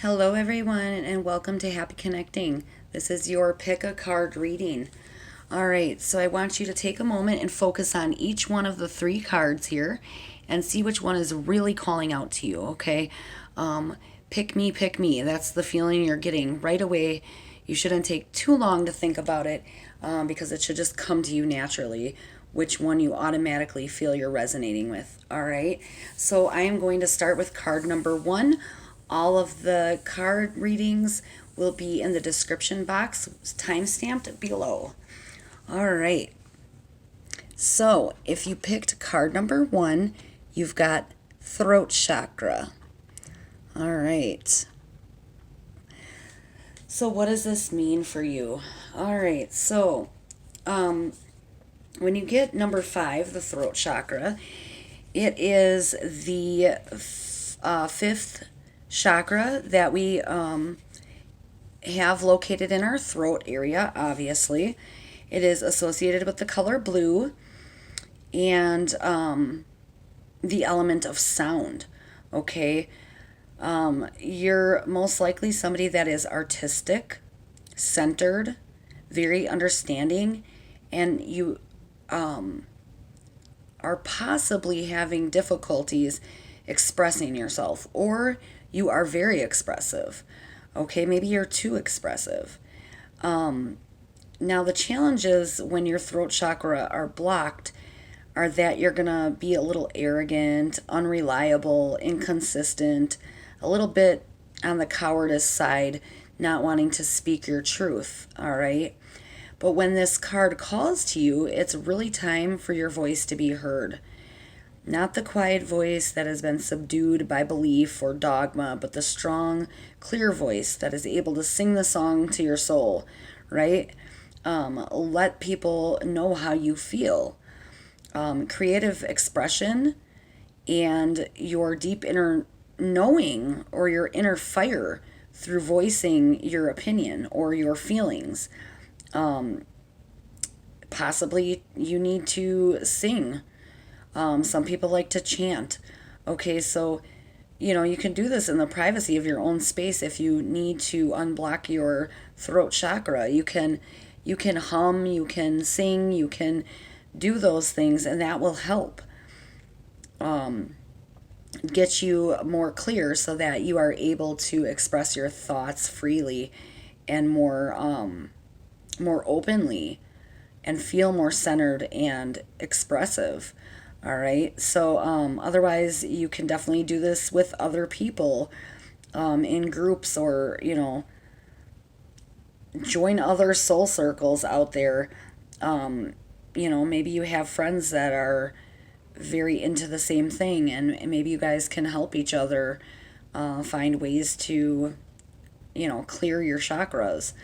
Hello, everyone, and welcome to Happy Connecting. This is your pick a card reading. All right, so I want you to take a moment and focus on each one of the three cards here and see which one is really calling out to you, okay? Pick me, pick me. That's the feeling you're getting right away. You shouldn't take too long to think about it because it should just come to you naturally which one you automatically feel you're resonating with. All right, so I am going to start with card number one. All of the card readings will be in the description box, time-stamped below. All right. So, if you picked card number one, you've got throat chakra. All right. So, what does this mean for you? All right. So, when you get number five, the throat chakra, it is the fifth chakra that we have located in our throat area, obviously. It is associated with the color blue and the element of sound. Okay. You're most likely somebody that is artistic, centered, very understanding, and you are possibly having difficulties expressing yourself, or you are very expressive. Okay, maybe you're too expressive. Now, the challenges when your throat chakra are blocked are that you're going to be a little arrogant, unreliable, inconsistent, a little bit on the cowardice side, not wanting to speak your truth. All right. But when this card calls to you, it's really time for your voice to be heard. Not the quiet voice that has been subdued by belief or dogma, but the strong, clear voice that is able to sing the song to your soul, right? Let people know how you feel. Creative expression and your deep inner knowing or your inner fire through voicing your opinion or your feelings. Possibly you need to sing. Some people like to chant. Okay, so you can do this in the privacy of your own space if you need to unblock your throat chakra. You can hum, you can sing, you can do those things, and that will help get you more clear so that you are able to express your thoughts freely and more openly and feel more centered and expressive. All right. So, otherwise, you can definitely do this with other people in groups or, join other soul circles out there. Maybe you have friends that are very into the same thing, and maybe you guys can help each other find ways to, clear your chakras.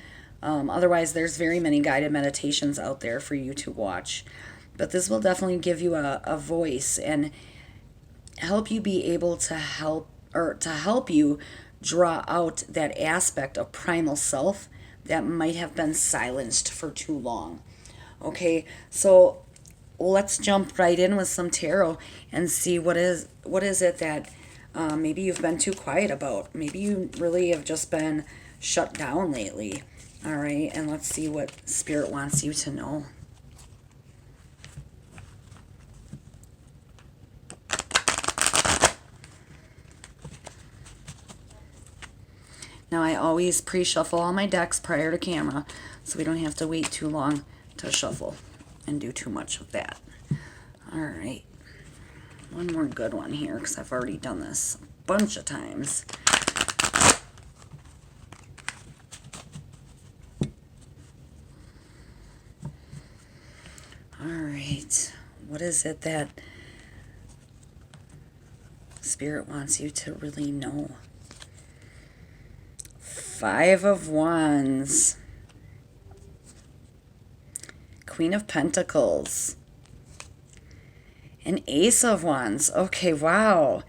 Otherwise, there's very many guided meditations out there for you to watch. But this will definitely give you a voice and help you be able to help you draw out that aspect of primal self that might have been silenced for too long. Okay, so let's jump right in with some tarot and see what is it that maybe you've been too quiet about. Maybe you really have just been shut down lately. All right, and let's see what Spirit wants you to know. Now, I always pre-shuffle all my decks prior to camera, so we don't have to wait too long to shuffle and do too much of that. All right. One more good one here, because I've already done this a bunch of times. All right. What is it that Spirit wants you to really know? Five of Wands. Queen of Pentacles. An Ace of Wands. Okay, wow.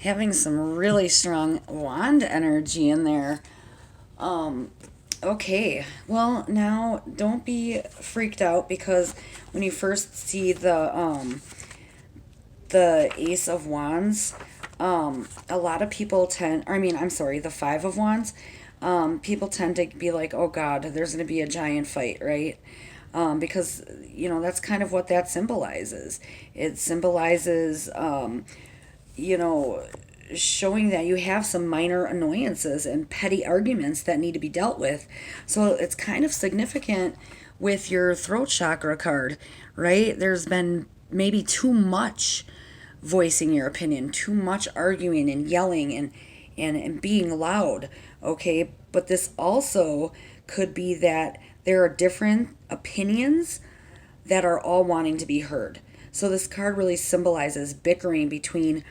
Having some really strong wand energy in there. Okay, well, now don't be freaked out, because when you first see the Ace of Wands, A lot of people tend, I mean, I'm sorry, the Five of Wands, people tend to be like, oh God, there's going to be a giant fight, right? Because, that's kind of what that symbolizes. It symbolizes, you know, showing that you have some minor annoyances and petty arguments that need to be dealt with. So it's kind of significant with your throat chakra card, right? There's been maybe too much voicing your opinion, too much arguing and yelling and being loud, okay? But this also could be that there are different opinions that are all wanting to be heard. So this card really symbolizes bickering between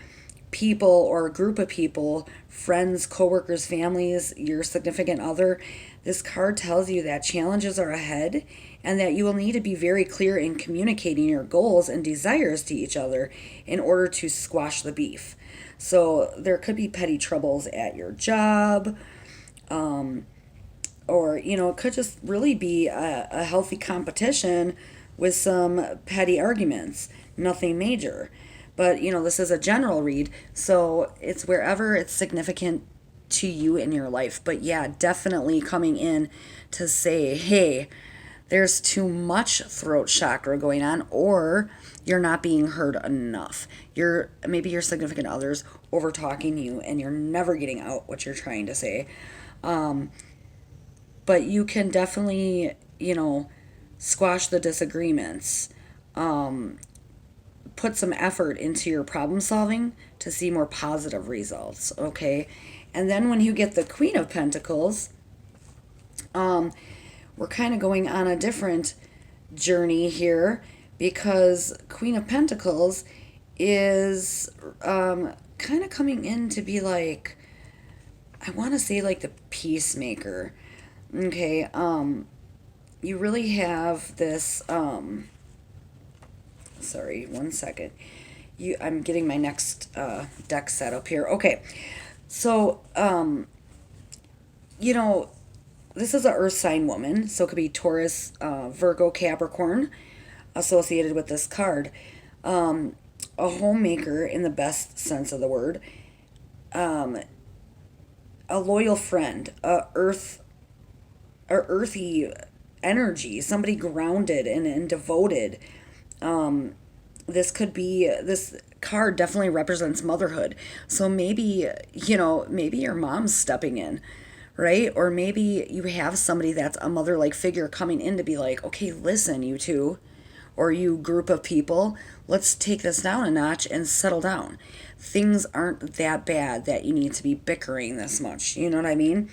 people or a group of people, friends, coworkers, families, your significant other. This card tells you that challenges are ahead and that you will need to be very clear in communicating your goals and desires to each other in order to squash the beef. So there could be petty troubles at your job, or it could just really be a healthy competition with some petty arguments, nothing major. But this is a general read, so it's wherever it's significant to you in your life. But yeah, definitely coming in to say, hey, there's too much throat chakra going on, or you're not being heard enough. Maybe your significant other's over talking you and you're never getting out what you're trying to say. But you can definitely, squash the disagreements. Put some effort into your problem solving to see more positive results, okay? And then when you get the Queen of Pentacles, we're kind of going on a different journey here, because Queen of Pentacles is kind of coming in to be like, I want to say like the peacemaker. Okay, you really have this, sorry, one second. I'm getting my next deck set up here. Okay, so, this is a earth sign woman, so it could be Taurus, Virgo, Capricorn associated with this card. A homemaker in the best sense of the word. A loyal friend, a earthy energy, somebody grounded and devoted. This card definitely represents motherhood. So maybe your mom's stepping in, right? Or maybe you have somebody that's a mother like figure coming in to be like, okay, listen, you two, or you group of people, let's take this down a notch and settle down. Things aren't that bad that you need to be bickering this much. You know what I mean?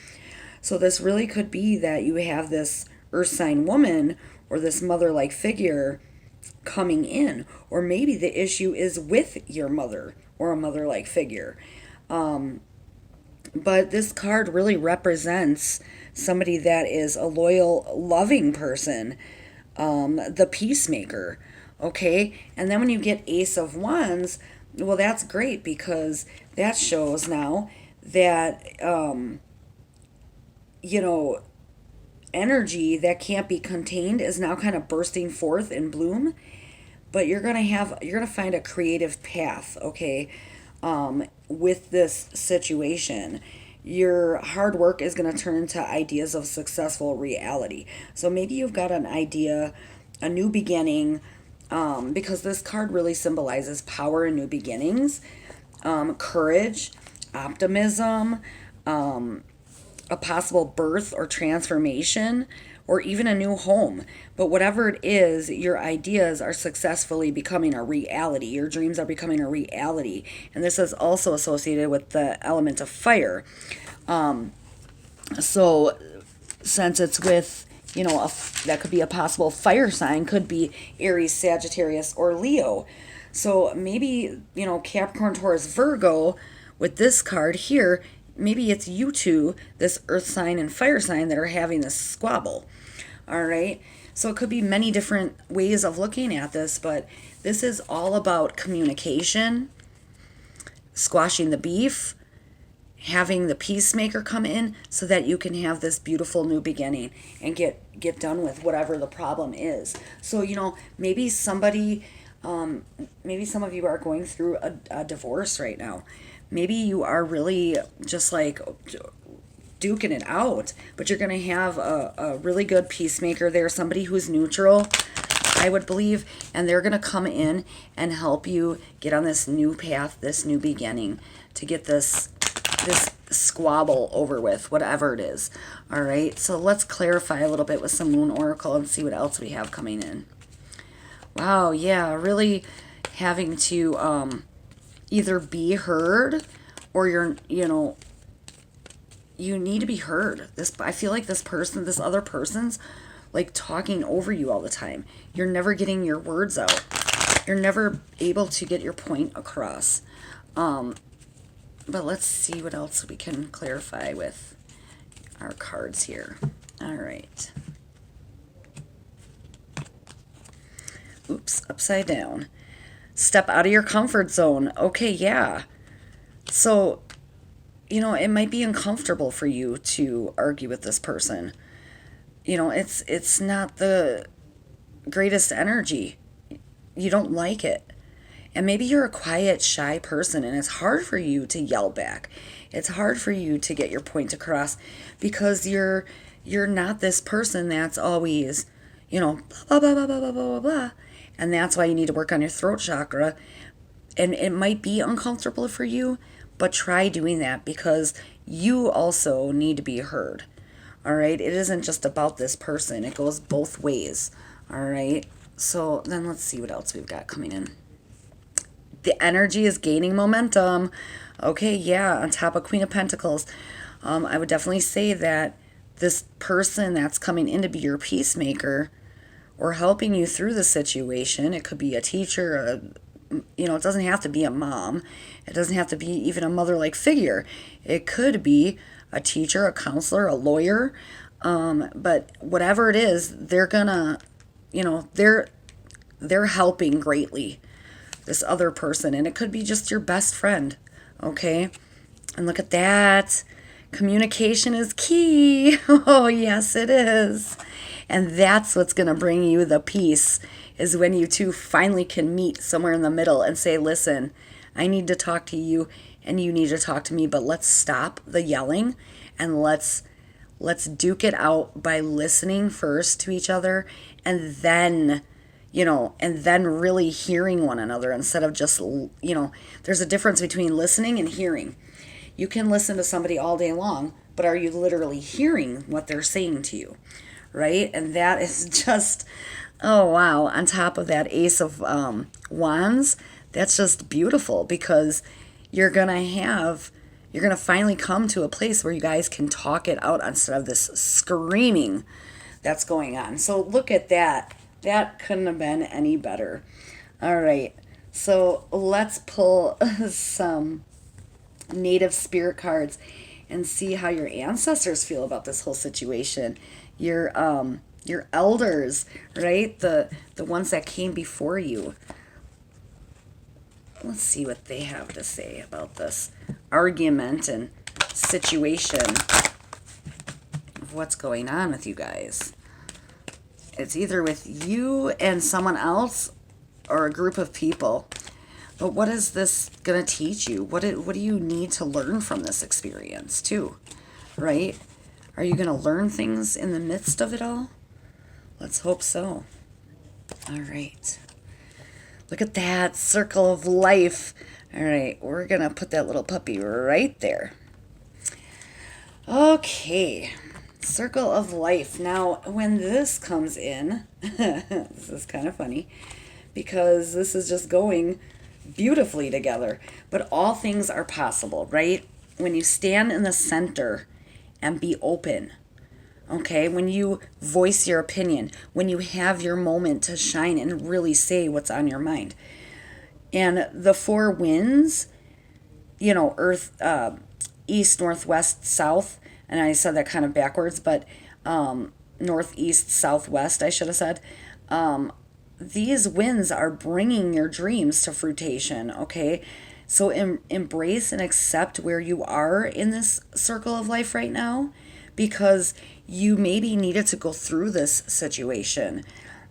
So this really could be that you have this earth sign woman or this mother like figure coming in, or maybe the issue is with your mother or a mother like figure. But this card really represents somebody that is a loyal, loving person, the peacemaker. Okay, and then when you get Ace of Wands, well, that's great, because that shows now that you know, energy that can't be contained is now kind of bursting forth in bloom. But you're gonna find a creative path, okay, with this situation. Your hard work is gonna turn into ideas of successful reality. So maybe you've got an idea, a new beginning, because this card really symbolizes power and new beginnings, courage, optimism, a possible birth or transformation, or even a new home. But whatever it is, your ideas are successfully becoming a reality. Your dreams are becoming a reality. And this is also associated with the element of fire. So since it's with, that could be a possible fire sign, could be Aries, Sagittarius, or Leo. So maybe, Capricorn, Taurus, Virgo, with this card here, maybe it's you two, this earth sign and fire sign, that are having this squabble. All right. So it could be many different ways of looking at this, but this is all about communication, squashing the beef, having the peacemaker come in so that you can have this beautiful new beginning and get done with whatever the problem is. So, maybe maybe some of you are going through a divorce right now. maybe you are really just like duking it out, but you're going to have a really good peacemaker there, somebody who's neutral, I would believe, and they're going to come in and help you get on this new path, this new beginning, to get this squabble over with, whatever it is. All right, so let's clarify a little bit with some Moon Oracle and see what else we have coming in. Wow, yeah, really having to either be heard, or you need to be heard. I feel like this other person's like talking over you all the time. You're never getting your words out. You're never able to get your point across. But let's see what else we can clarify with our cards here. All right. Oops, upside down. Step out of your comfort zone. Okay, yeah. So, it might be uncomfortable for you to argue with this person. It's not the greatest energy. You don't like it. And maybe you're a quiet, shy person and it's hard for you to yell back. It's hard for you to get your point across because you're not this person that's always, blah blah blah blah blah blah blah blah. And that's why you need to work on your throat chakra. And it might be uncomfortable for you, but try doing that because you also need to be heard. All right? It isn't just about this person. It goes both ways. All right? So then let's see what else we've got coming in. The energy is gaining momentum. Okay, yeah, on top of Queen of Pentacles. I would definitely say that this person that's coming in to be your peacemaker or helping you through the situation, it could be a teacher, it doesn't have to be a mom. It doesn't have to be even a mother-like figure. It could be a teacher, a counselor, a lawyer. But whatever it is, they're gonna, they're helping greatly this other person, and it could be just your best friend. Okay, and look at that. Communication is key. Oh, yes, it is. And that's what's going to bring you the peace, is when you two finally can meet somewhere in the middle and say, listen, I need to talk to you and you need to talk to me, but let's stop the yelling and let's duke it out by listening first to each other, and then really hearing one another instead of just, there's a difference between listening and hearing. You can listen to somebody all day long, but are you literally hearing what they're saying to you? Right? And that is just, oh, wow. On top of that Ace of Wands, that's just beautiful because you're going to finally come to a place where you guys can talk it out instead of this screaming that's going on. So look at that. That couldn't have been any better. All right. So let's pull some native spirit cards and see how your ancestors feel about this whole situation. Your elders, right? The ones that came before you. Let's see what they have to say about this argument and situation of what's going on with you guys. It's either with you and someone else or a group of people. But what is this going to teach you? What do you need to learn from this experience too? Right? Are you going to learn things in the midst of it all? Let's hope so. All right. Look at that circle of life. All right. We're going to put that little puppy right there. Okay. Circle of life. Now, when this comes in, this is kind of funny because this is just going beautifully together. But all things are possible, right? When you stand in the center and be open, okay? When you voice your opinion, when you have your moment to shine and really say what's on your mind. And the four winds, earth, east, northwest, south, and I said that kind of backwards, but northeast, southwest, I should have said. These winds are bringing your dreams to fruition, okay? So embrace and accept where you are in this circle of life right now, because you maybe needed to go through this situation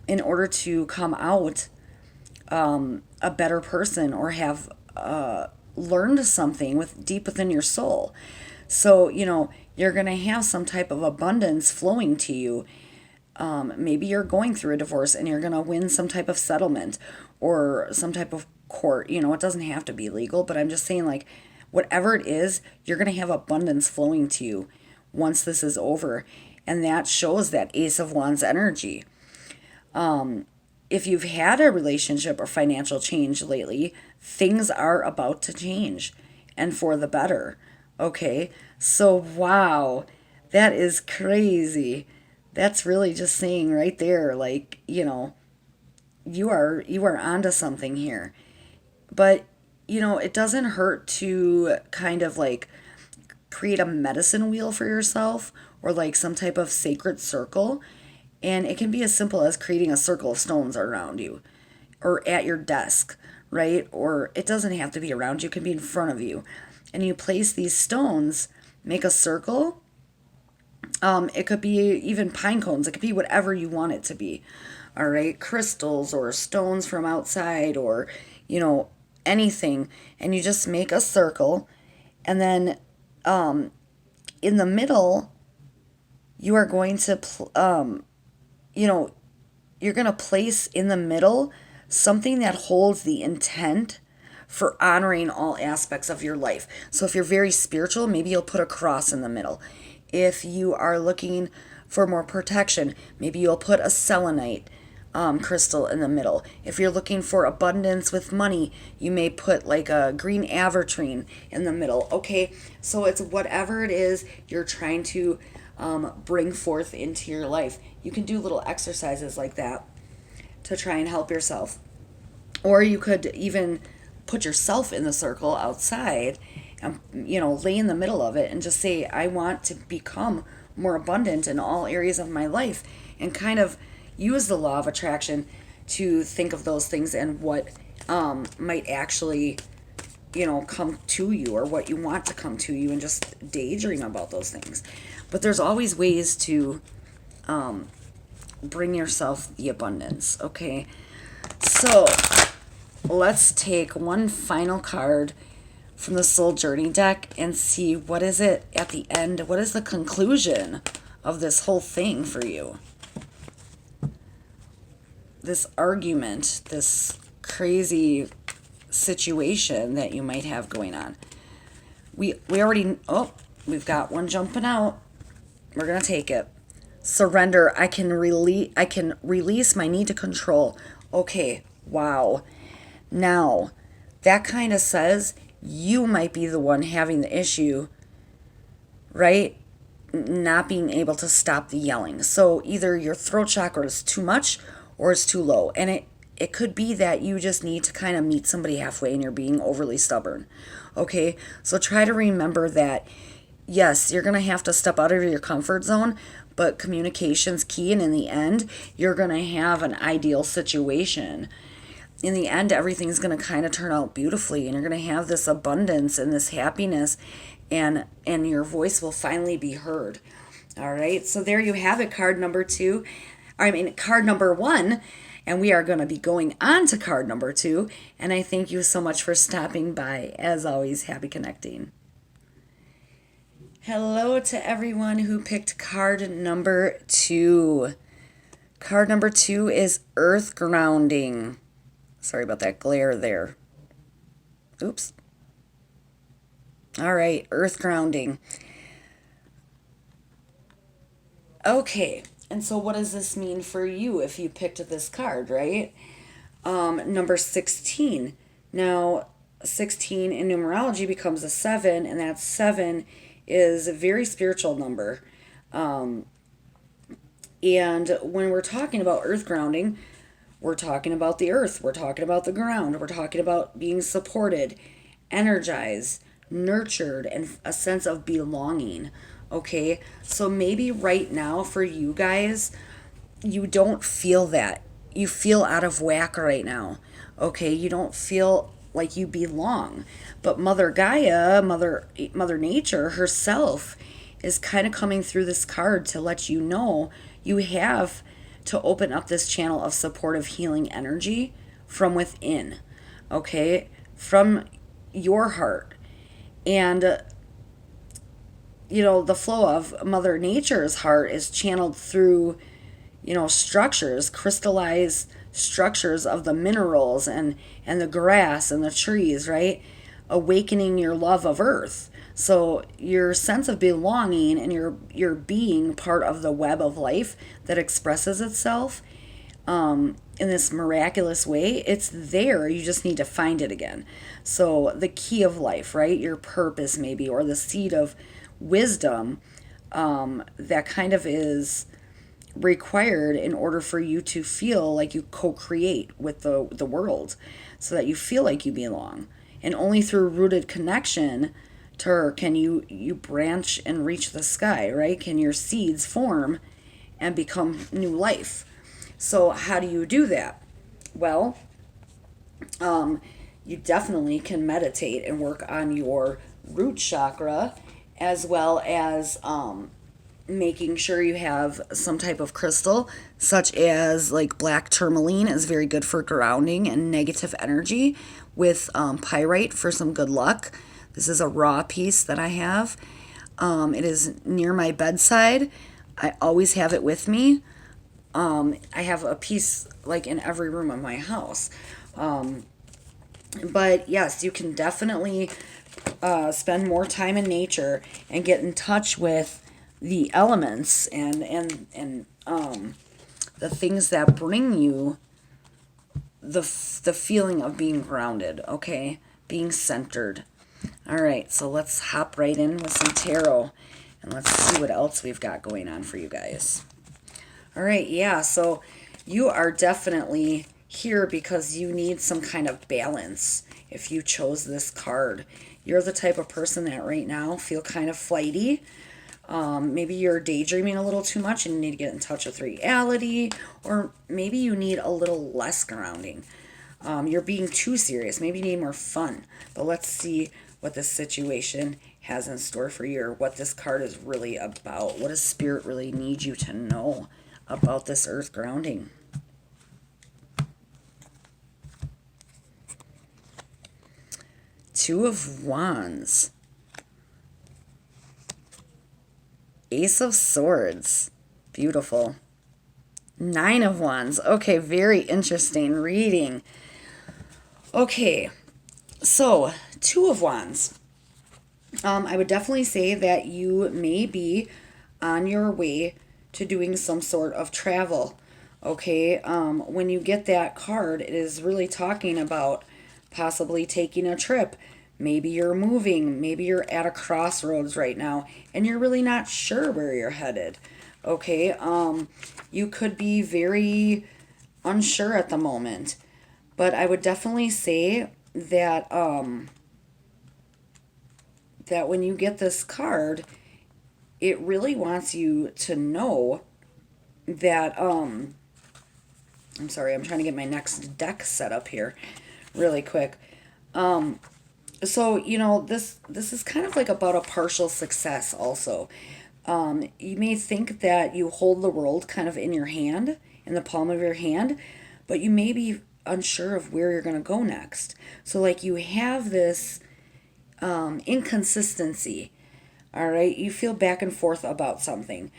in order to come out a better person or have learned something with deep within your soul. So, you're going to have some type of abundance flowing to you. Maybe you're going through a divorce and you're going to win some type of settlement or some type of court. It doesn't have to be legal, but I'm just saying, like, whatever it is, you're going to have abundance flowing to you once this is over. And that shows that Ace of Wands energy. If you've had a relationship or financial change lately, things are about to change and for the better. Okay. So, wow, that is crazy. That's really just saying right there, like, you are onto something here. But, it doesn't hurt to kind of like create a medicine wheel for yourself or like some type of sacred circle. And it can be as simple as creating a circle of stones around you or at your desk, right? Or it doesn't have to be around you, it can be in front of you. And you place these stones, make a circle. It could be even pine cones, it could be whatever you want it to be. All right, crystals or stones from outside or, anything. And you just make a circle. And then in the middle, you are going to you're going to place in the middle something that holds the intent for honoring all aspects of your life. So if you're very spiritual, maybe you'll put a cross in the middle. If you are looking for more protection, maybe you'll put a selenite crystal in the middle. If you're looking for abundance with money, you may put like a green avertrine in the middle. Okay, so it's whatever it is you're trying to bring forth into your life. You can do little exercises like that to try and help yourself. Or you could even put yourself in the circle outside and, lay in the middle of it and just say, I want to become more abundant in all areas of my life, and kind of use the law of attraction to think of those things and what might actually, come to you or what you want to come to you, and just daydream about those things. But there's always ways to bring yourself the abundance, okay? So let's take one final card from the Soul Journey deck and see what is it at the end. What is the conclusion of this whole thing for you? This argument, this crazy situation that you might have going on. We've got one jumping out. We're going to take it. Surrender. I can release my need to control. Okay, wow. Now, that kind of says you might be the one having the issue, right? Not being able to stop the yelling. So either your throat chakra is too much or it's too low. And it could be that you just need to kind of meet somebody halfway and you're being overly stubborn. Okay, so try to remember that, yes, you're going to have to step out of your comfort zone, but communication's key. And in the end, you're going to have an ideal situation. In the end, everything's going to kind of turn out beautifully, and you're going to have this abundance and this happiness, and your voice will finally be heard. All right, so there you have it, card number one, and we are going to be going on to card number 2, and I thank you so much for stopping by. As always, happy connecting. Hello to everyone who picked card number 2. Card number 2 is Earth Grounding. Sorry about that glare there. Oops. All right, Earth Grounding. Okay, and so what does this mean for you if you picked this card, right? Number 16. Now, 16 in numerology becomes a 7, and that 7 is a very spiritual number. And when we're talking about earth grounding, we're talking about the earth, we're talking about the ground, we're talking about being supported, energized, nurtured, and a sense of belonging. Okay, so maybe right now for you guys, you don't feel that. You feel out of whack right now. Okay, you don't feel like you belong. But Mother Gaia, Mother Nature herself is kind of coming through this card to let you know you have to open up this channel of supportive healing energy from within. Okay, from your heart. And the flow of Mother Nature's heart is channeled through, structures, crystallized structures of the minerals and the grass and the trees, right? Awakening your love of earth. So your sense of belonging and your being part of the web of life that expresses itself in this miraculous way, it's there. You just need to find it again. So the key of life, right? Your purpose, maybe, or the seed of wisdom that kind of is required in order for you to feel like you co-create with the world, so that you feel like you belong. And only through rooted connection to her can you branch and reach the sky, right? Can your seeds form and become new life. So how do you do that? Well, you definitely can meditate and work on your root chakra, as well as making sure you have some type of crystal, such as like black tourmaline is very good for grounding and negative energy, with pyrite for some good luck. This is a raw piece that I have. It is near my bedside. I always have it with me. I have a piece like in every room of my house. But yes, you can definitely spend more time in nature and get in touch with the elements and the things that bring you the feeling of being grounded, okay? Being centered. All right, so let's hop right in with some tarot and let's see what else we've got going on for you guys. All right, yeah, so you are definitely here because you need some kind of balance if you chose this card. You're the type of person that right now feel kind of flighty. Maybe you're daydreaming a little too much and you need to get in touch with reality, or maybe you need a little less grounding. You're being too serious. Maybe you need more fun. But let's see what this situation has in store for you, or what this card is really about. What does Spirit really need you to know about this earth grounding? Two of Wands. Ace of Swords. Beautiful. Nine of Wands. Okay, very interesting reading. Okay, so Two of Wands. I would definitely say that you may be on your way to doing some sort of travel. Okay, when you get that card, it is really talking about possibly taking a trip. Maybe you're moving, maybe you're at a crossroads right now and you're really not sure where you're headed. Okay, you could be very unsure at the moment, but I would definitely say that that when you get this card, it really wants you to know that I'm sorry, I'm trying to get my next deck set up here really quick. So, this is kind of like about a partial success also. You may think that you hold the world kind of in your hand, in the palm of your hand, but you may be unsure of where you're going to go next. So, like, you have this inconsistency, all right? You feel back and forth about something.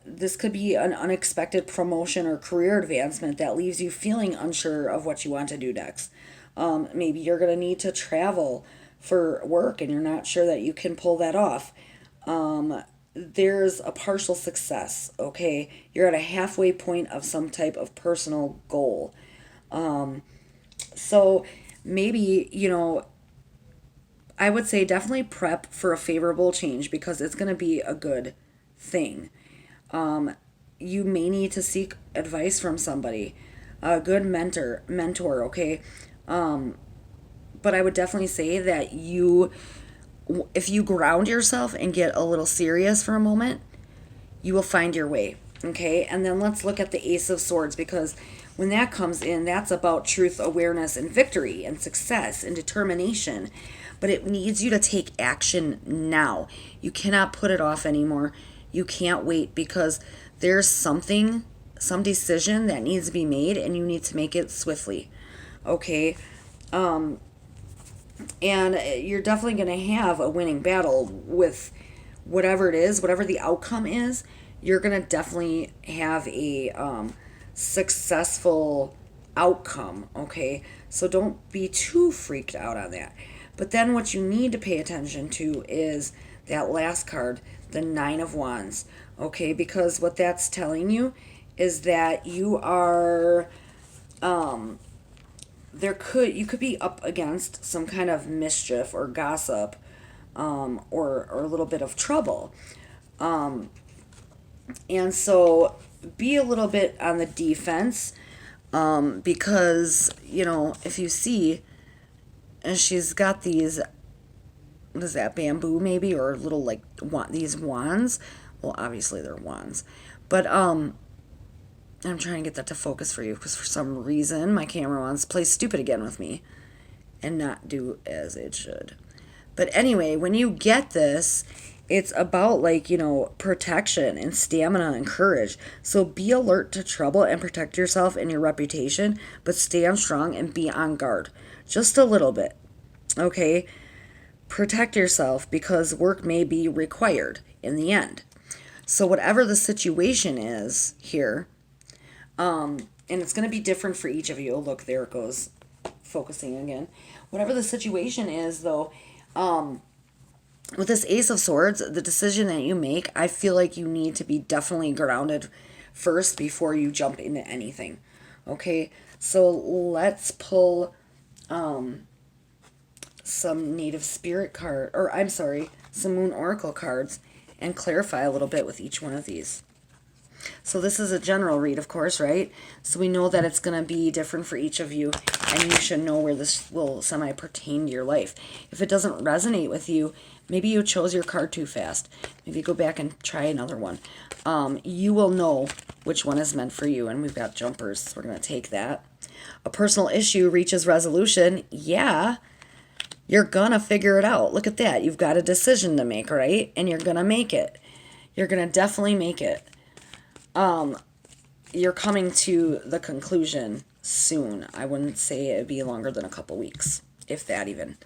This could be an unexpected promotion or career advancement that leaves you feeling unsure of what you want to do next. Maybe you're going to need to travel for work and you're not sure that you can pull that off. There's a partial success, okay? You're at a halfway point of some type of personal goal. So maybe, I would say definitely prep for a favorable change because it's going to be a good thing. You may need to seek advice from somebody, a good mentor, okay? But I would definitely say that if you ground yourself and get a little serious for a moment, you will find your way, okay? And then let's look at the Ace of Swords, because when that comes in, that's about truth, awareness, and victory, and success, and determination. But it needs you to take action now. You cannot put it off anymore. You can't wait, because there's some decision that needs to be made, and you need to make it swiftly, okay? And you're definitely going to have a winning battle with whatever it is, whatever the outcome is. You're going to definitely have a successful outcome, okay? So don't be too freaked out on that. But then what you need to pay attention to is that last card, the Nine of Wands, okay? Because what that's telling you is that you are you could be up against some kind of mischief or gossip, or a little bit of trouble. And so be a little bit on the defense, because, if you see, and she's got these, what is that, bamboo maybe, or little like these wands. Well, obviously they're wands. But I'm trying to get that to focus for you because for some reason my camera wants to play stupid again with me and not do as it should. But anyway, when you get this, it's about like, protection and stamina and courage. So be alert to trouble and protect yourself and your reputation, but stand strong and be on guard. Just a little bit. Okay? Protect yourself because work may be required in the end. So whatever the situation is here, and it's going to be different for each of you. Look, there it goes, focusing again. Whatever the situation is, though, with this Ace of Swords, the decision that you make, I feel like you need to be definitely grounded first before you jump into anything. Okay, so let's pull some Native Spirit card, or I'm sorry, some Moon Oracle cards, and clarify a little bit with each one of these. So this is a general read, of course, right? So we know that it's going to be different for each of you, and you should know where this will semi-pertain to your life. If it doesn't resonate with you, maybe you chose your card too fast. Maybe go back and try another one. You will know which one is meant for you, and we've got jumpers, so we're going to take that. A personal issue reaches resolution. Yeah, you're going to figure it out. Look at that. You've got a decision to make, right? And you're going to make it. You're going to definitely make it. You're coming to the conclusion soon. I wouldn't say it'd be longer than a couple weeks, if that even.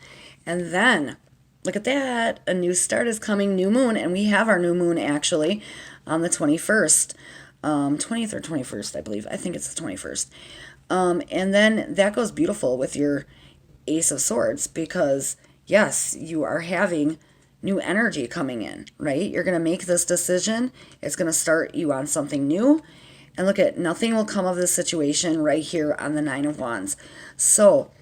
And then, look at that. A new start is coming, new moon, and we have our new moon actually on the 21st. 20th or 21st, I believe. I think it's the 21st. And then that goes beautiful with your Ace of Swords because, yes, you are having new energy coming in, right? You're going to make this decision. It's going to start you on something new. And look at, nothing will come of this situation right here on the Nine of Wands. So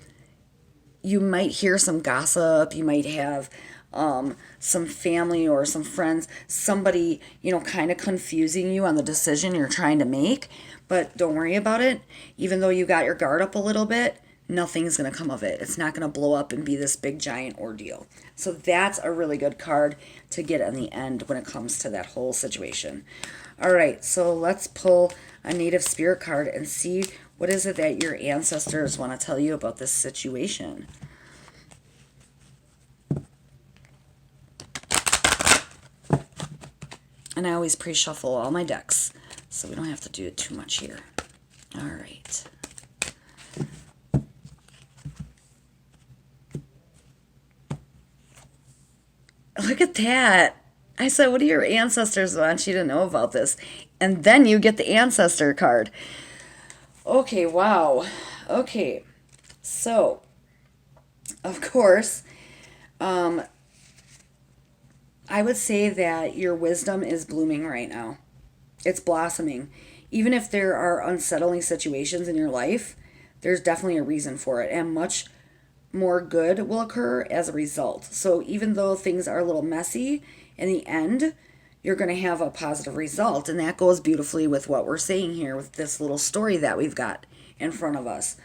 you might hear some gossip. You might have some family or some friends, somebody, kind of confusing you on the decision you're trying to make. But don't worry about it. Even though you got your guard up a little bit, nothing's going to come of it. It's not going to blow up and be this big giant ordeal. So that's a really good card to get in the end when it comes to that whole situation. All right, so let's pull a Native Spirit card and see what is it that your ancestors want to tell you about this situation. And I always pre-shuffle all my decks, so we don't have to do it too much here. All right. Look at that. I said, what do your ancestors want you to know about this? And then you get the ancestor card. Okay, wow. Okay. So, of course, I would say that your wisdom is blooming right now. It's blossoming. Even if there are unsettling situations in your life, there's definitely a reason for it. And much more good will occur as a result. So even though things are a little messy, in the end, you're going to have a positive result. And that goes beautifully with what we're saying here with this little story that we've got in front of us.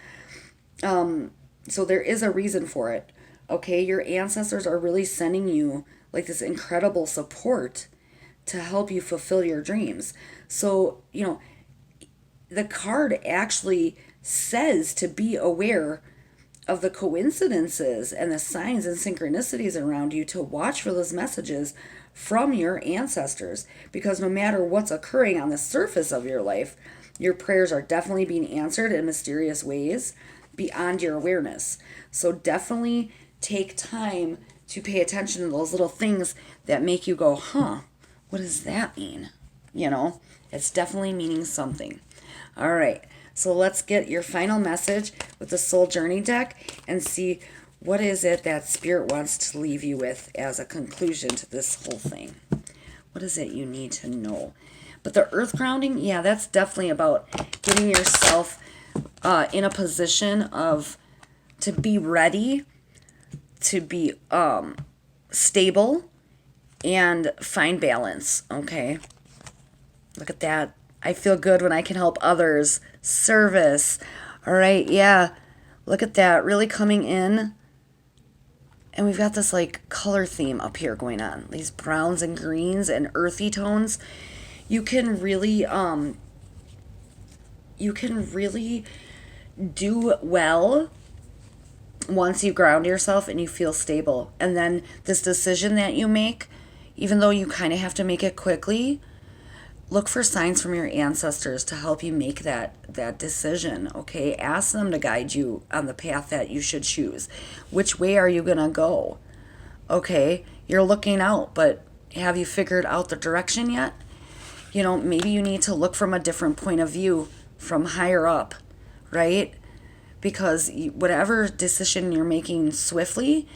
So there is a reason for it. Okay, your ancestors are really sending you like this incredible support to help you fulfill your dreams. So, the card actually says to be aware of the coincidences and the signs and synchronicities around you, to watch for those messages from your ancestors, because no matter what's occurring on the surface of your life, your prayers are definitely being answered in mysterious ways beyond your awareness. So definitely take time to pay attention to those little things that make you go, huh, what does that mean? You know, it's definitely meaning something. All right, so let's get your final message with the Soul Journey deck and see what is it that Spirit wants to leave you with as a conclusion to this whole thing. What is it you need to know? But the earth grounding, yeah, that's definitely about getting yourself in a position of to be ready, to be stable, and find balance. Okay, look at that. I feel good when I can help others. Service. All right, yeah. Look at that, really coming in. And we've got this like color theme up here going on. These browns and greens and earthy tones. You can really do well once you ground yourself and you feel stable. And then this decision that you make, even though you kind of have to make it quickly, look for signs from your ancestors to help you make that decision. Okay, ask them to guide you on the path that you should choose. Which way are you gonna go? Okay, you're looking out, but have you figured out the direction yet? You know, maybe you need to look from a different point of view, from higher up, right? Because whatever decision you're making swiftly,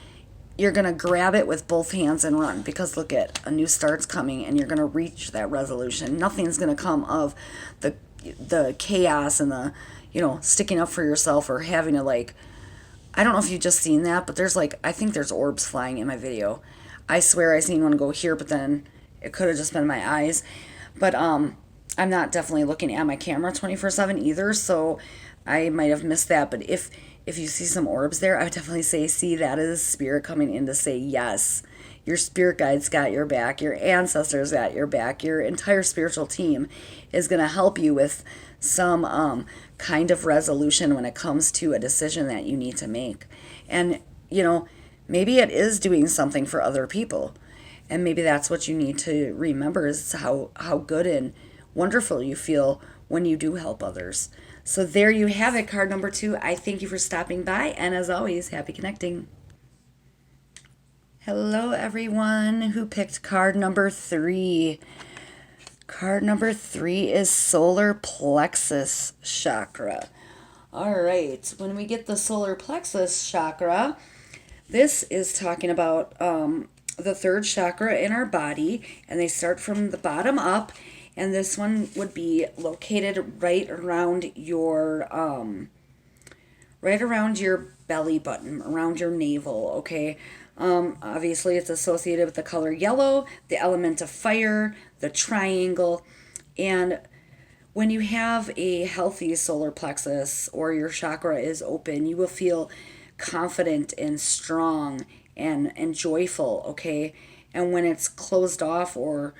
you're going to grab it with both hands and run, because look at, a new start's coming and you're going to reach that resolution. Nothing's going to come of the chaos and the, you know, sticking up for yourself or having to like, I don't know if you've just seen that, but there's like, I think there's orbs flying in my video. I swear I seen one go here, but then it could have just been my eyes. But I'm not definitely looking at my camera 24/7 either, so I might have missed that. But if you see some orbs there, I would definitely say, see, that is spirit coming in to say yes. Your spirit guides got your back, your ancestors got your back, your entire spiritual team is going to help you with some kind of resolution when it comes to a decision that you need to make. And, you know, maybe it is doing something for other people. And maybe that's what you need to remember, is how good and wonderful you feel when you do help others. So there you have it, card number 2. I thank you for stopping by, and as always, happy connecting. Hello, everyone who picked card number 3. Card number 3 is solar plexus chakra. All right, when we get the solar plexus chakra, this is talking about the third chakra in our body, and they start from the bottom up. And this one would be located right around your belly button, around your navel, okay? Obviously, it's associated with the color yellow, the element of fire, the triangle. And when you have a healthy solar plexus, or your chakra is open, you will feel confident and strong and joyful, okay? And when it's closed off, or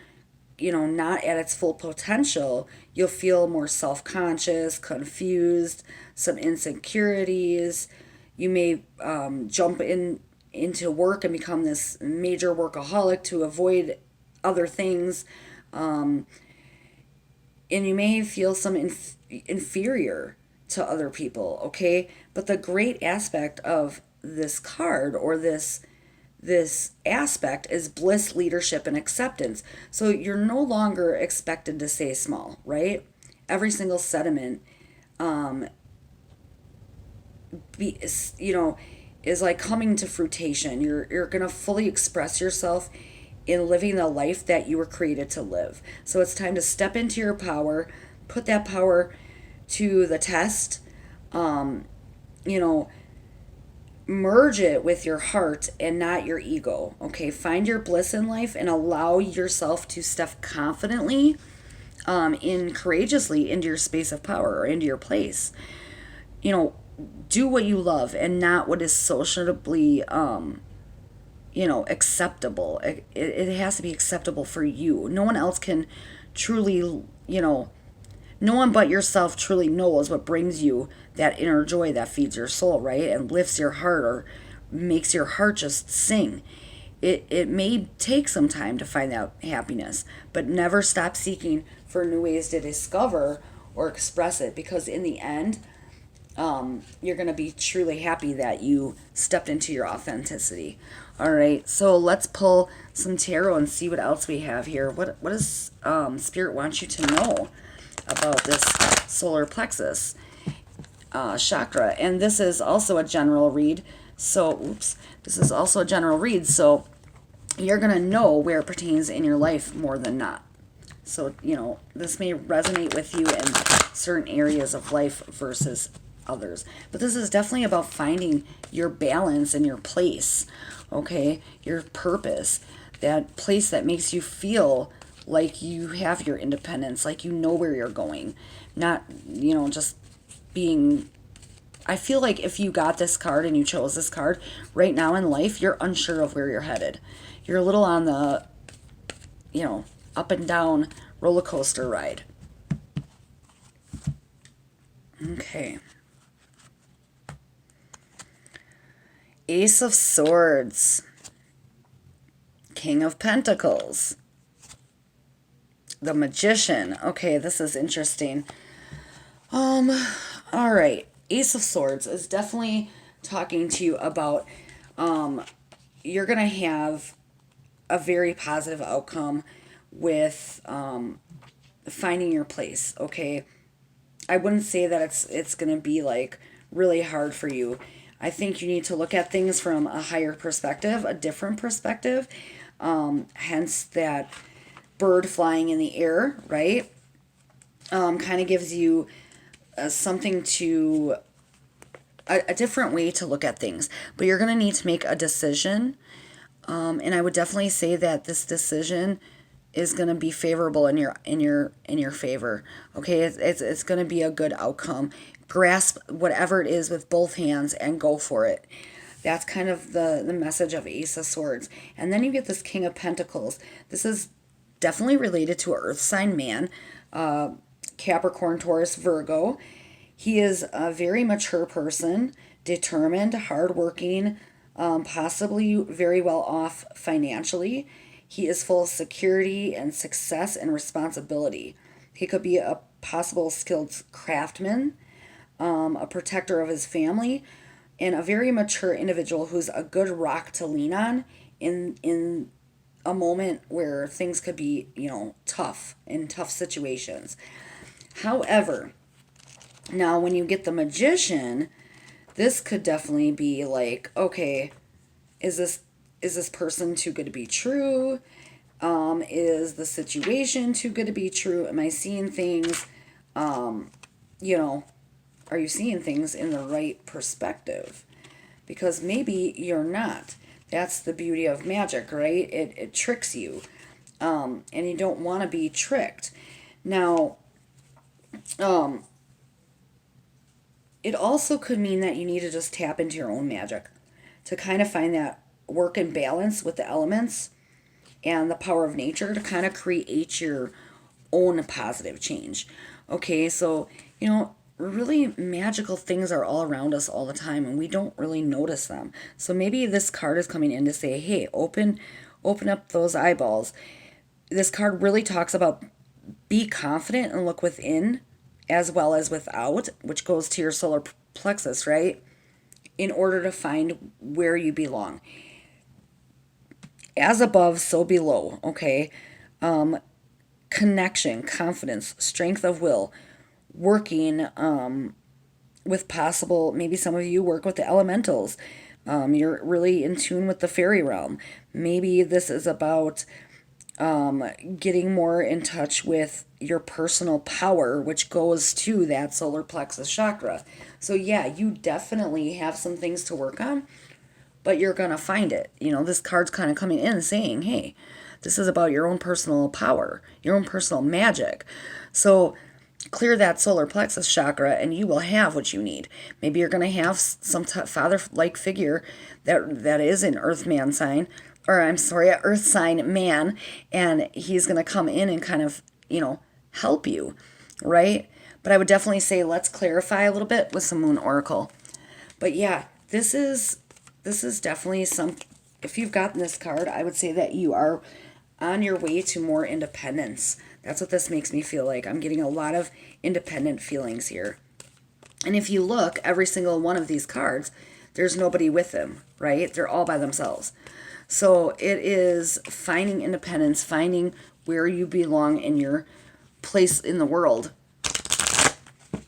you know, not at its full potential, you'll feel more self-conscious, confused, some insecurities. You may jump into work and become this major workaholic to avoid other things. And you may feel some inferior to other people, okay? But the great aspect of this card, or this aspect, is bliss, leadership, and acceptance. So you're no longer expected to stay small, right? Every single sentiment, is like coming to fruition. You're gonna fully express yourself in living the life that you were created to live. So it's time to step into your power, put that power to the test. You know, merge it with your heart and not your ego. Okay, find your bliss in life and allow yourself to step confidently, in courageously into your space of power, or into your place. You know, do what you love and not what is sociably acceptable. It has to be acceptable for you. No one else can truly, no one but yourself truly knows what brings you that inner joy that feeds your soul, right? And lifts your heart, or makes your heart just sing. It may take some time to find that happiness, but never stop seeking for new ways to discover or express it, because in the end, you're going to be truly happy that you stepped into your authenticity. All right, so let's pull some tarot and see what else we have here. What does Spirit want you to know about this solar plexus chakra? And this is also a general read. So, this is also a general read. So, you're going to know where it pertains in your life more than not. So, this may resonate with you in certain areas of life versus others. But this is definitely about finding your balance and your place, okay? Your purpose, that place that makes you feel like you have your independence, like you know where you're going. Not, just being... I feel like if you got this card and you chose this card right now in life, you're unsure of where you're headed. You're a little on the, up and down roller coaster ride. Okay. Ace of Swords. King of Pentacles. The Magician. Okay, this is interesting. All right. Ace of Swords is definitely talking to you about you're going to have a very positive outcome with finding your place, okay? I wouldn't say that it's going to be like really hard for you. I think you need to look at things from a higher perspective, a different perspective. Hence that bird flying in the air, right? Kind of gives you something to a different way to look at things. But you're going to need to make a decision. And I would definitely say that this decision is going to be favorable in your favor. Okay, it's going to be a good outcome. Grasp whatever it is with both hands and go for it. That's kind of the message of Ace of Swords. And then you get this King of Pentacles. This is definitely related to an earth sign man, Capricorn, Taurus, Virgo. He is a very mature person, determined, hardworking, possibly very well off financially. He is full of security and success and responsibility. He could be a possible skilled craftsman, a protector of his family, and a very mature individual who's a good rock to lean on in a moment where things could be, tough, in tough situations. However, now when you get the Magician, this could definitely be like, okay, is this person too good to be true? Is the situation too good to be true? Am I seeing things, are you seeing things in the right perspective? Because maybe you're not. That's the beauty of magic, right? It tricks you. And you don't want to be tricked. Now, it also could mean that you need to just tap into your own magic to kind of find that work and balance with the elements and the power of nature to kind of create your own positive change. Okay, so, really magical things are all around us all the time and we don't really notice them. So maybe this card is coming in to say, hey, open up those eyeballs. This card really talks about be confident and look within as well as without, which goes to your solar plexus, right? In order to find where you belong. As above, so below, okay? Connection, confidence, strength of will, working with possible, maybe some of you work with the elementals. You're really in tune with the fairy realm. Maybe this is about getting more in touch with your personal power, which goes to that solar plexus chakra. So yeah, you definitely have some things to work on, but you're going to find it. This card's kind of coming in saying, hey, this is about your own personal power, your own personal magic. So clear that solar plexus chakra and you will have what you need. Maybe you're going to have some father-like figure that is an earth man sign, or I'm sorry, an earth sign man, and he's going to come in and kind of, help you, right? But I would definitely say let's clarify a little bit with some moon oracle. But yeah, this is definitely if you've gotten this card, I would say that you are on your way to more independence. That's what this makes me feel like. I'm getting a lot of independent feelings here. And if you look, every single one of these cards, there's nobody with them, right? They're all by themselves. So it is finding independence, finding where you belong in your place in the world,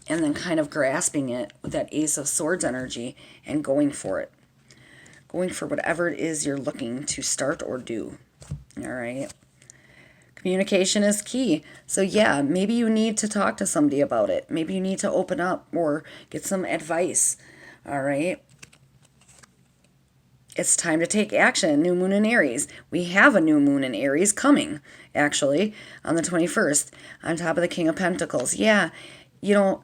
and then kind of grasping it with that Ace of Swords energy and going for it. Going for whatever it is you're looking to start or do. All right. Communication is key. So, yeah, maybe you need to talk to somebody about it. Maybe you need to open up or get some advice. All right. It's time to take action. New moon in Aries. We have a new moon in Aries coming, actually, on the 21st, on top of the King of Pentacles. Yeah,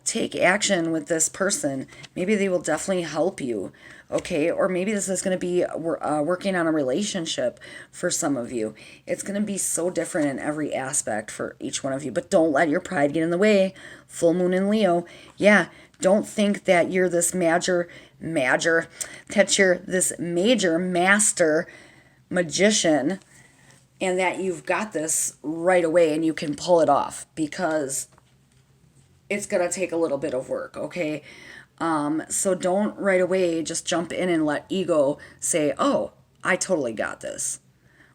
take action with this person. Maybe they will definitely help you, okay? Or maybe this is going to be working on a relationship for some of you. It's going to be so different in every aspect for each one of you. But don't let your pride get in the way. Full moon in Leo. Yeah, don't think that you're this major master magician and that you've got this right away and you can pull it off, because it's going to take a little bit of work, okay? So don't right away just jump in and let ego say, oh, I totally got this,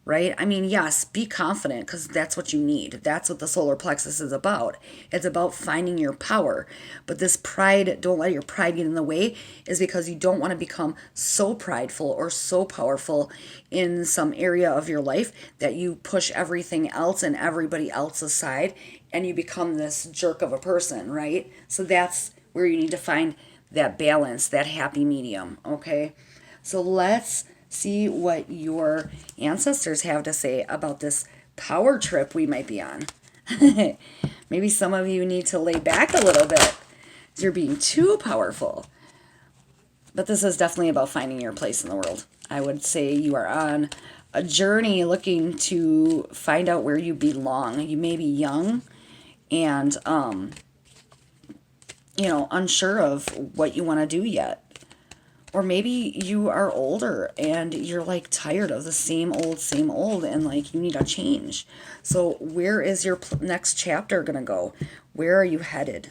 right? I mean, yes, be confident, because that's what you need. That's what the solar plexus is about. It's about finding your power. But this pride, don't let your pride get in the way, is because you don't want to become so prideful or so powerful in some area of your life that you push everything else and everybody else aside and you become this jerk of a person, right? So that's where you need to find that balance, that happy medium, okay? So let's see what your ancestors have to say about this power trip we might be on. Maybe some of you need to lay back a little bit. You're being too powerful. But this is definitely about finding your place in the world. I would say you are on a journey looking to find out where you belong. You may be young and, unsure of what you want to do yet. Or maybe you are older and you're like tired of the same old, and like you need a change. So where is your next chapter going to go? Where are you headed?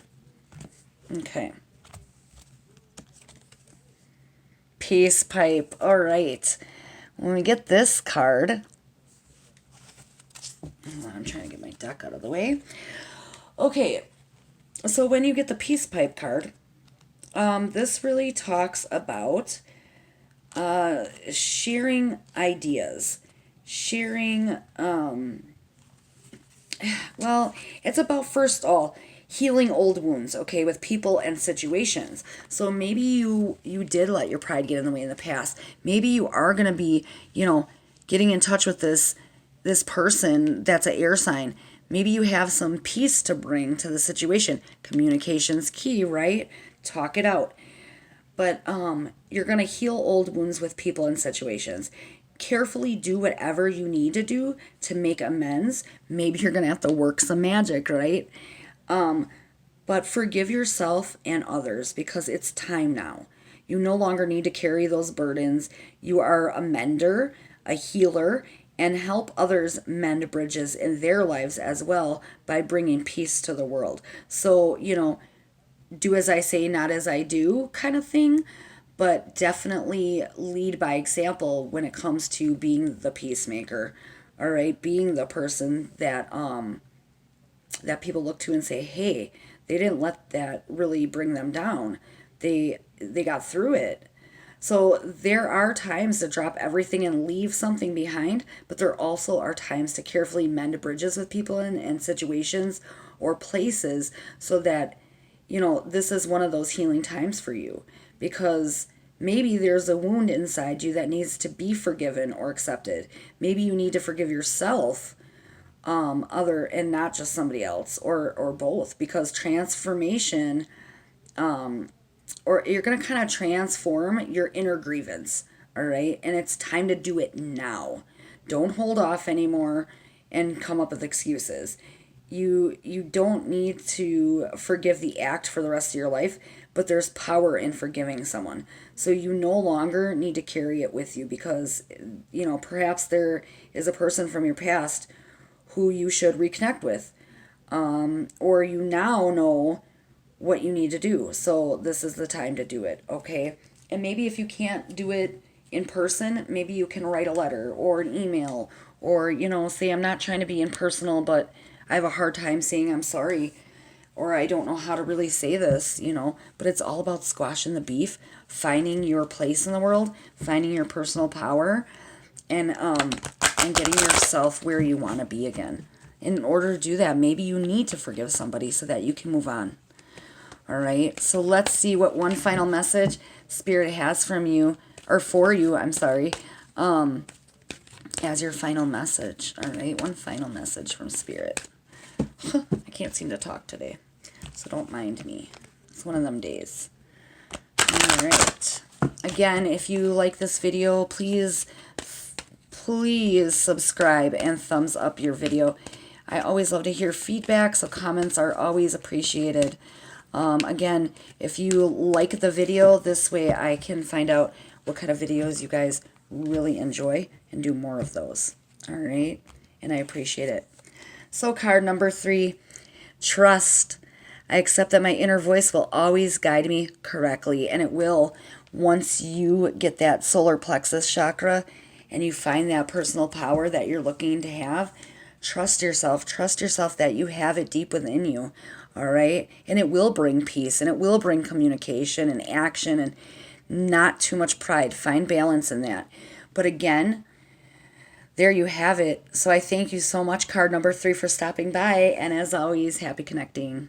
Okay. Peace pipe. All right. When we get this card, I'm trying to get my deck out of the way. Okay. So when you get the peace pipe card, this really talks about sharing ideas, sharing, it's about first all healing old wounds, okay, with people and situations. So maybe you did let your pride get in the way in the past. Maybe you are going to be, getting in touch with this person that's an air sign. Maybe you have some peace to bring to the situation. Communication's key, right? Talk it out. But you're going to heal old wounds with people and situations. Carefully do whatever you need to do to make amends. Maybe you're going to have to work some magic, right? But forgive yourself and others, because it's time now. You no longer need to carry those burdens. You are a mender, a healer, and help others mend bridges in their lives as well by bringing peace to the world. So, do as I say, not as I do kind of thing, but definitely lead by example when it comes to being the peacemaker. All right, being the person that that people look to and say, "Hey, they didn't let that really bring them down. They got through it." So there are times to drop everything and leave something behind, but there also are times to carefully mend bridges with people and situations or places, so that this is one of those healing times for you, because maybe there's a wound inside you that needs to be forgiven or accepted. Maybe you need to forgive yourself, other, and not just somebody else, or both, because transformation, or you're going to kind of transform your inner grievance. All right. And it's time to do it now. Don't hold off anymore and come up with excuses. You don't need to forgive the act for the rest of your life, but there's power in forgiving someone. So you no longer need to carry it with you, because, perhaps there is a person from your past who you should reconnect with. Or you now know what you need to do. So this is the time to do it, okay? And maybe if you can't do it in person, maybe you can write a letter or an email, or, say, I'm not trying to be impersonal, but I have a hard time saying I'm sorry, or I don't know how to really say this, but it's all about squashing the beef, finding your place in the world, finding your personal power, and getting yourself where you want to be again. In order to do that, maybe you need to forgive somebody so that you can move on. All right, so let's see what one final message Spirit has from you, or for you, I'm sorry, as your final message. All right, one final message from Spirit. I can't seem to talk today, so don't mind me. It's one of them days. All right. Again, if you like this video, please subscribe and thumbs up your video. I always love to hear feedback, so comments are always appreciated. Again, if you like the video, this way I can find out what kind of videos you guys really enjoy and do more of those. All right, and I appreciate it. So card number 3, trust. I accept that my inner voice will always guide me correctly, and it will once you get that solar plexus chakra and you find that personal power that you're looking to have. Trust yourself. Trust yourself that you have it deep within you. All right? And it will bring peace, and it will bring communication and action, and not too much pride. Find balance in that. But again, there you have it. So I thank you so much, card number 3, for stopping by. And as always, happy connecting.